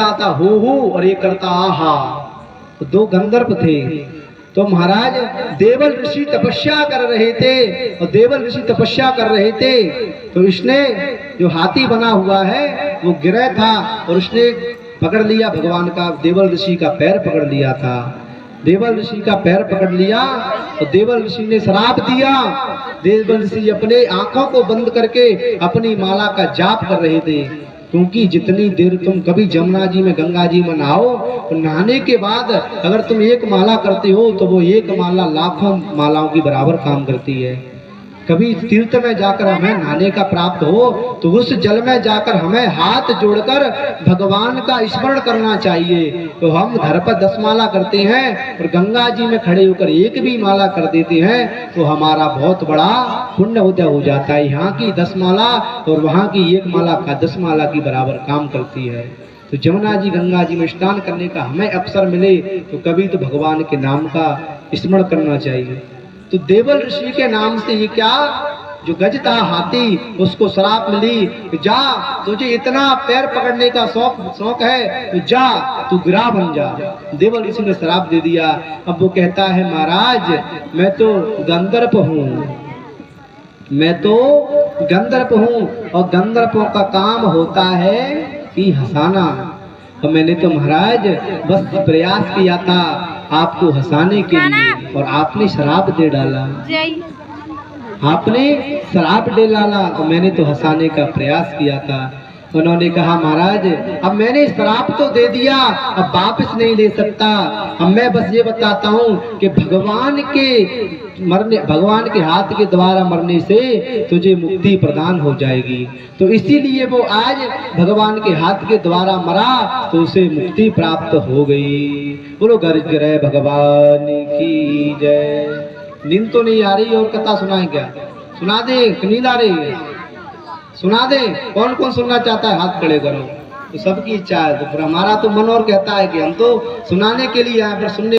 आता हो और ये करता आहा। तो दो गंधर्व थे। तो महाराज देवल ऋषि तपस्या कर रहे थे और देवल ऋषि तपस्या कर रहे थे तो इसने जो हाथी बना हुआ है वो गिरा था और उसने पकड़ लिया भगवान का, देवल ऋषि का पैर पकड़ लिया था। देवल ऋषि का पैर पकड़ लिया और देवल ऋषि ने श्राप दिया। देवल ऋषि अपने आंखों को बंद करके अपनी माला का जाप कर रहे थे, क्योंकि जितनी देर तुम कभी जमुना जी में गंगा जी में नहाओ तो नहाने के बाद अगर तुम एक माला करते हो तो वो एक माला लाखों मालाओं की बराबर काम करती है। कभी तीर्थ में जाकर हमें नहाने का प्राप्त हो तो उस जल में जाकर हमें हाथ जोड़कर भगवान का स्मरण करना चाहिए। तो हम घर पर 10 माला करते हैं और गंगा जी में खड़े होकर एक भी माला कर देते हैं तो हमारा बहुत बड़ा पुण्य उदय हो जाता है। यहाँ की 10 माला और वहाँ की एक माला का 10 माला की बराबर काम करती है। तो जमुना जी गंगा जी में स्नान करने का हमें अवसर मिले तो कभी तो भगवान के नाम का स्मरण करना चाहिए। तो देवल ऋषि के नाम से ये क्या जो गज था हाथी उसको श्राप मिली, जा तुझे इतना पैर पकड़ने का शौक है तो जा तू गिरा बन जा। देवल ऋषि ने श्राप दे दिया। अब वो कहता है महाराज मैं तो गंधर्व हूँ, मैं तो गंधर्व हूँ और गंधर्वों का काम होता है कि हंसाना। और मैंने तो महाराज बस प्रयास किया था आपको हंसाने के लिए और आपने श्राप दे डाला, आपने श्राप दे डाला और मैंने तो हंसाने का प्रयास किया था। उन्होंने कहा महाराज अब मैंने श्राप तो दे दिया, अब वापस नहीं ले सकता। अब मैं बस ये बताता हूँ कि भगवान के हाथ के द्वारा मरने से तुझे मुक्ति प्रदान हो जाएगी। तो इसीलिए वो आज भगवान के हाथ के द्वारा मरा तो उसे मुक्ति प्राप्त हो गई। बोलो गर्ज रहे भगवान की जय। नींद तो नहीं आ रही और कथा सुनाए क्या? सुना दे, नींद आ रही है? सुना दे। कौन कौन सुनना चाहता है हाथ खड़े करो। तो सबकी इच्छा है, तो फिर हमारा तो मन और कहता है कि हम तो सुनाने के लिए आए पर सुनने